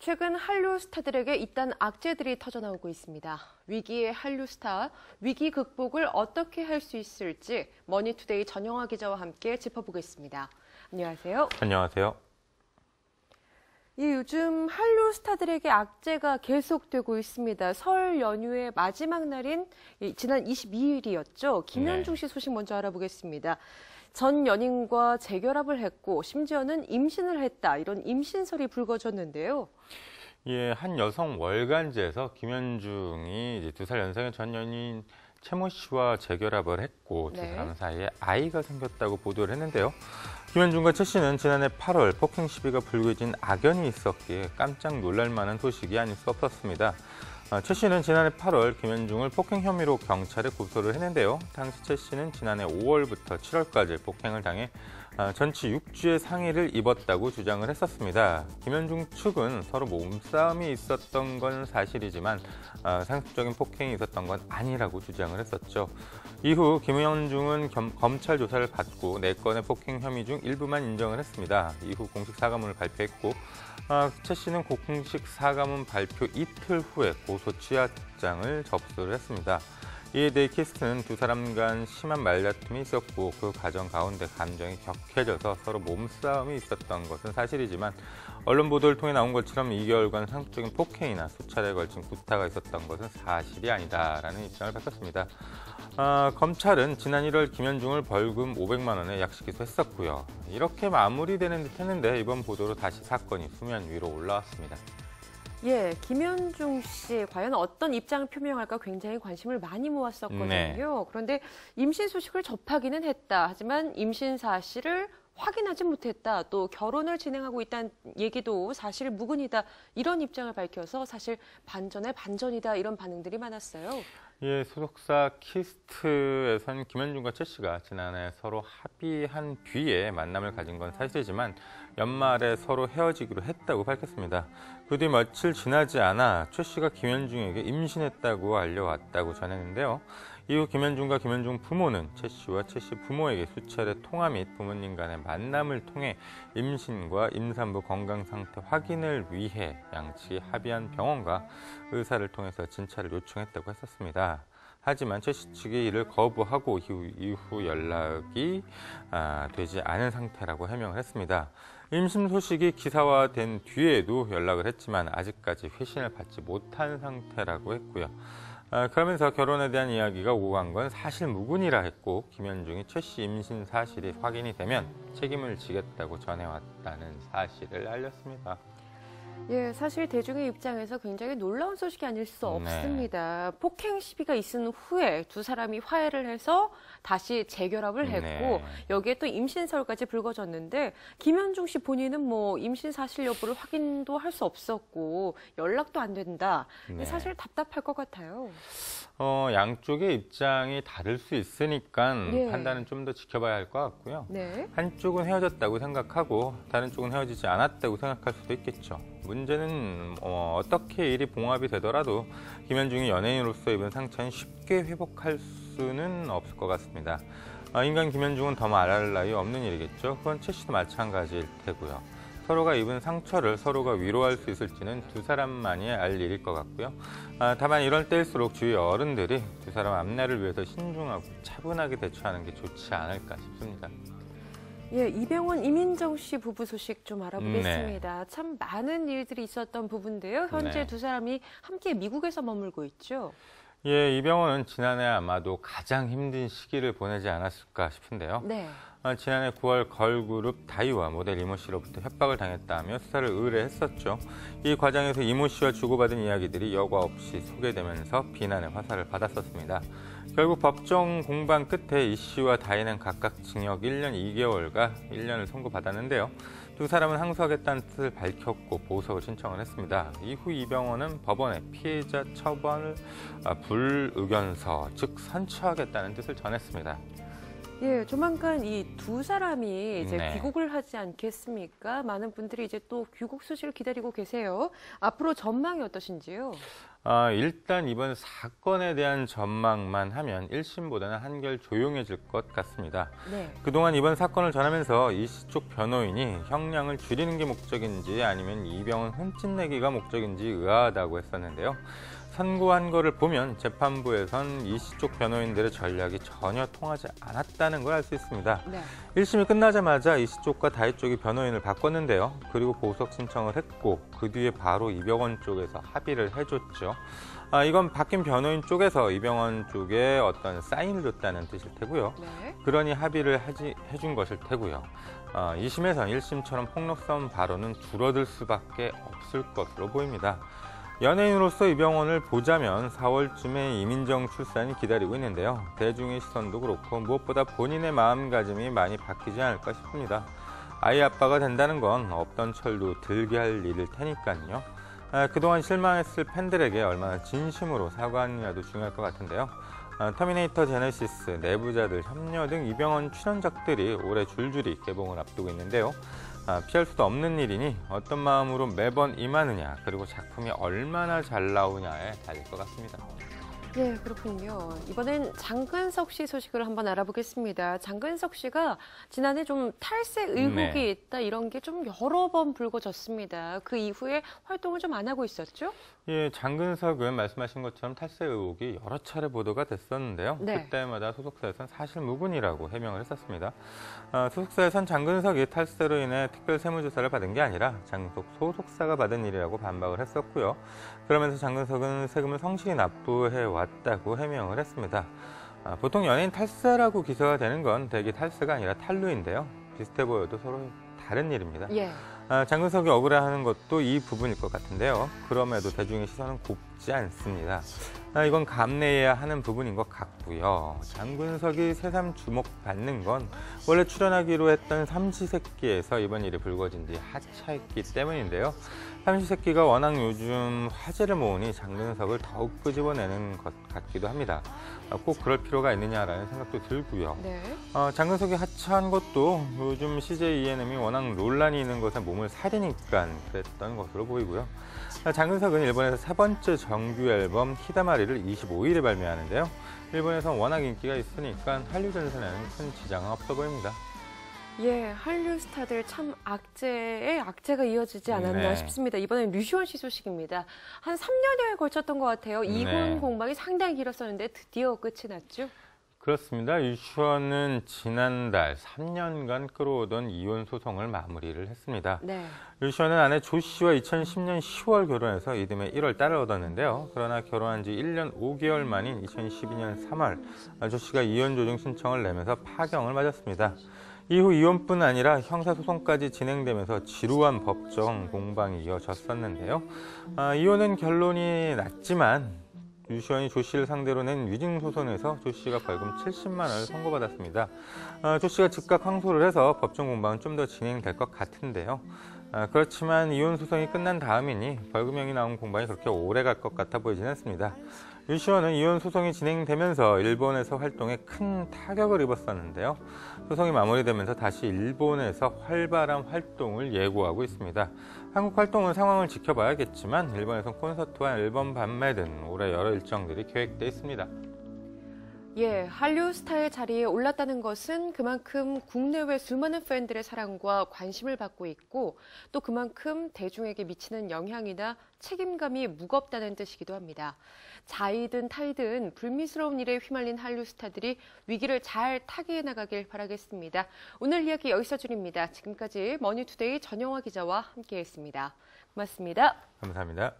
최근 한류 스타들에게 잇단 악재들이 터져나오고 있습니다. 위기의 한류 스타, 위기 극복을 어떻게 할 수 있을지 머니투데이 전영화 기자와 함께 짚어보겠습니다. 안녕하세요. 안녕하세요. 요즘 한류 스타들에게 악재가 계속되고 있습니다. 설 연휴의 마지막 날인 지난 22일이었죠. 김현중 씨 소식 먼저 알아보겠습니다. 전 연인과 재결합을 했고 심지어는 임신을 했다. 이런 임신설이 불거졌는데요. 예, 한 여성 월간지에서 김현중이 이제 2살 연상의 전 연인 최모 씨와 재결합을 했고 두 사람 사이에 아이가 생겼다고 보도를 했는데요. 김현중과 최 씨는 지난해 8월 폭행 시비가 불거진 악연이 있었기에 깜짝 놀랄 만한 소식이 아닐 수 없었습니다. 최 씨는 지난해 8월 김현중을 폭행 혐의로 경찰에 고소를 했는데요. 당시 최 씨는 지난해 5월부터 7월까지 폭행을 당해 전치 6주의 상해를 입었다고 주장을 했었습니다. 김현중 측은 서로 몸싸움이 있었던 건 사실이지만 상습적인 폭행이 있었던 건 아니라고 주장을 했었죠. 이후 김현중은 검찰 조사를 받고 4건의 폭행 혐의 중 일부만 인정을 했습니다. 이후 공식 사과문을 발표했고 최 씨는 공식 사과문 발표 이틀 후에 고소 취하장을 접수를 했습니다. 이에 대해 키스트는 두 사람 간 심한 말다툼이 있었고 그 과정 가운데 감정이 격해져서 서로 몸싸움이 있었던 것은 사실이지만 언론 보도를 통해 나온 것처럼 2개월간 상습적인 폭행이나 수차례에 걸친 구타가 있었던 것은 사실이 아니다라는 입장을 밝혔습니다. 검찰은 지난 1월 김현중을 벌금 500만 원에 약식 기소했었고요. 이렇게 마무리되는 듯 했는데 이번 보도로 다시 사건이 수면 위로 올라왔습니다. 예, 김현중 씨 과연 어떤 입장을 표명할까 굉장히 관심을 많이 모았었거든요. 그런데 임신 소식을 접하기는 했다. 하지만 임신 사실을 확인하지 못했다. 또 결혼을 진행하고 있다는 얘기도 사실 무근이다. 이런 입장을 밝혀서 사실 반전에 반전이다. 이런 반응들이 많았어요. 예, 소속사 키스트에선 김현중과 최 씨가 지난해 서로 합의한 뒤에 만남을 가진 건 사실이지만 연말에 서로 헤어지기로 했다고 밝혔습니다. 그 뒤 며칠 지나지 않아 최 씨가 김현중에게 임신했다고 알려왔다고 전했는데요. 이후 김현중과 김현중 부모는 최 씨와 최 씨 부모에게 수차례 통화 및 부모님 간의 만남을 통해 임신과 임산부 건강 상태 확인을 위해 양측이 합의한 병원과 의사를 통해서 진찰을 요청했다고 했었습니다. 하지만 최 씨 측이 이를 거부하고 이후 연락이 되지 않은 상태라고 해명을 했습니다. 임신 소식이 기사화된 뒤에도 연락을 했지만 아직까지 회신을 받지 못한 상태라고 했고요. 그러면서 결혼에 대한 이야기가 오고 간 건 사실 무근이라 했고 김현중이 최 씨 임신 사실이 확인이 되면 책임을 지겠다고 전해왔다는 사실을 알렸습니다. 예, 사실 대중의 입장에서 굉장히 놀라운 소식이 아닐 수 없습니다. 폭행 시비가 있은 후에 두 사람이 화해를 해서 다시 재결합을 했고 여기에 또 임신설까지 불거졌는데 김현중 씨 본인은 뭐 임신 사실 여부를 확인도 할 수 없었고 연락도 안 된다. 사실 답답할 것 같아요. 양쪽의 입장이 다를 수 있으니까 판단은 좀 더 지켜봐야 할 것 같고요. 한쪽은 헤어졌다고 생각하고 다른 쪽은 헤어지지 않았다고 생각할 수도 있겠죠. 문제는 어떻게 일이 봉합이 되더라도 김현중이 연예인으로서 입은 상처는 쉽게 회복할 수는 없을 것 같습니다. 인간 김현중은 더 말할 나위 없는 일이겠죠. 그건 최 씨도 마찬가지일 테고요. 서로가 입은 상처를 서로가 위로할 수 있을지는 두 사람만이 알 일일 것 같고요. 다만 이런 때일수록 주위 어른들이 두 사람 앞날을 위해서 신중하고 차분하게 대처하는 게 좋지 않을까 싶습니다. 예, 이병헌, 이민정 씨 부부 소식 좀 알아보겠습니다. 참 많은 일들이 있었던 부부인데요. 현재 두 사람이 함께 미국에서 머물고 있죠. 예, 이병헌은 지난해 아마도 가장 힘든 시기를 보내지 않았을까 싶은데요. 지난해 9월 걸그룹 다이와 모델 이모 씨로부터 협박을 당했다며 수사를 의뢰했었죠. 이 과정에서 이모 씨와 주고받은 이야기들이 여과 없이 소개되면서 비난의 화살을 받았었습니다. 결국 법정 공방 끝에 이 씨와 다이는 각각 징역 1년 2개월과 1년을 선고받았는데요. 두 사람은 항소하겠다는 뜻을 밝혔고 보석을 신청을 했습니다. 이후 이병헌은 법원에 피해자 처벌 불의견서, 즉 선처하겠다는 뜻을 전했습니다. 예, 조만간 이 두 사람이 이제 네. 귀국을 하지 않겠습니까? 많은 분들이 이제 또 귀국 소식을 기다리고 계세요. 앞으로 전망이 어떠신지요? 일단 이번 사건에 대한 전망만 하면 1심보다는 한결 조용해질 것 같습니다. 네. 그동안 이번 사건을 전하면서 이 씨 쪽 변호인이 형량을 줄이는 게 목적인지 아니면 이병헌 흠집내기가 목적인지 의아하다고 했었는데요. 선고한 거를 보면 재판부에선 이 씨 쪽 변호인들의 전략이 전혀 통하지 않았다는 걸 알 수 있습니다. 네. 1심이 끝나자마자 이 씨 쪽과 다희 쪽이 변호인을 바꿨는데요. 그리고 보석 신청을 했고 그 뒤에 바로 이병헌 쪽에서 합의를 해줬죠. 이건 바뀐 변호인 쪽에서 이병헌 쪽에 어떤 사인을 줬다는 뜻일 테고요. 네. 그러니 합의를 해준 것일 테고요. 2심에선 1심처럼 폭로성 발언은 줄어들 수밖에 없을 것으로 보입니다. 연예인으로서 이병헌을 보자면 4월쯤에 이민정 출산이 기다리고 있는데요. 대중의 시선도 그렇고 무엇보다 본인의 마음가짐이 많이 바뀌지 않을까 싶습니다. 아이 아빠가 된다는 건 없던 철도 들게 할 일일 테니까요. 그동안 실망했을 팬들에게 얼마나 진심으로 사과하느냐도 중요할 것 같은데요. 터미네이터 제네시스, 내부자들, 협녀 등 이병헌 출연작들이 올해 줄줄이 개봉을 앞두고 있는데요. 피할 수도 없는 일이니 어떤 마음으로 매번 임하느냐, 그리고 작품이 얼마나 잘 나오냐에 달릴 것 같습니다. 예, 그렇군요. 이번엔 장근석 씨 소식을 한번 알아보겠습니다. 장근석 씨가 지난해 좀 탈세 의혹이 있다 이런 게 좀 여러 번 불거졌습니다. 그 이후에 활동을 좀 안 하고 있었죠? 예, 장근석은 말씀하신 것처럼 탈세 의혹이 여러 차례 보도가 됐었는데요. 네. 그때마다 소속사에선 사실 무근이라고 해명을 했었습니다. 소속사에선 장근석이 탈세로 인해 특별 세무조사를 받은 게 아니라 장근석 소속사가 받은 일이라고 반박을 했었고요. 그러면서 장근석은 세금을 성실히 납부해 왔다고 해명을 했습니다. 보통 연예인 탈세라고 기사가 되는 건 대개 탈세가 아니라 탈루인데요. 비슷해 보여도 서로 다른 일입니다. 예. 장근석이 억울해하는 것도 이 부분일 것 같은데요. 그럼에도 대중의 시선은 곱지 않습니다. 이건 감내해야 하는 부분인 것 같고요. 장근석이 새삼 주목받는 건 원래 출연하기로 했던 삼시세끼에서 이번 일이 불거진 뒤 하차했기 때문인데요. 삼시세끼가 워낙 요즘 화제를 모으니 장근석을 더욱 끄집어내는 것 같기도 합니다. 꼭 그럴 필요가 있느냐라는 생각도 들고요. 네. 장근석이 하차한 것도 요즘 CJ ENM이 워낙 논란이 있는 것에 몸을 사리니까 그랬던 것으로 보이고요. 장근석은 일본에서 세 번째 정규 앨범 히다마리를 25일에 발매하는데요. 일본에서 워낙 인기가 있으니까 한류 전선에는 큰 지장은 없어 보입니다. 예, 한류 스타들 참 악재에 악재가 이어지지 않았나 네. 싶습니다. 이번엔 류시원 씨 소식입니다. 한 3년여에 걸쳤던 것 같아요. 이혼 공방이 상당히 길었었는데 드디어 끝이 났죠? 그렇습니다. 유시원은 지난달 3년간 끌어오던 이혼 소송을 마무리를 했습니다. 네. 유시원은 아내 조 씨와 2010년 10월 결혼해서 이듬해 1월 딸을 얻었는데요. 그러나 결혼한 지 1년 5개월 만인 2012년 3월 조 씨가 이혼 조정 신청을 내면서 파경을 맞았습니다. 이후 이혼뿐 아니라 형사소송까지 진행되면서 지루한 법정 공방이 이어졌었는데요. 이혼은 결론이 났지만 유시원이 조 씨를 상대로 낸 위증 소송에서 조 씨가 벌금 70만 원을 선고받았습니다. 조 씨가 즉각 항소를 해서 법정 공방은 좀 더 진행될 것 같은데요. 그렇지만 이혼 소송이 끝난 다음이니 벌금형이 나온 공방이 그렇게 오래 갈 것 같아 보이지는 않습니다. 유시원은 이혼 소송이 진행되면서 일본에서 활동에 큰 타격을 입었었는데요. 소송이 마무리되면서 다시 일본에서 활발한 활동을 예고하고 있습니다. 한국 활동은 상황을 지켜봐야겠지만 일본에선 콘서트와 앨범 판매 등 올해 여러 일정들이 계획돼 있습니다. 예, 한류 스타의 자리에 올랐다는 것은 그만큼 국내외 수많은 팬들의 사랑과 관심을 받고 있고 또 그만큼 대중에게 미치는 영향이나 책임감이 무겁다는 뜻이기도 합니다. 자이든 타이든 불미스러운 일에 휘말린 한류 스타들이 위기를 잘 타개해 나가길 바라겠습니다. 오늘 이야기 여기서 줄입니다. 지금까지 머니투데이 전영화 기자와 함께했습니다. 고맙습니다. 감사합니다.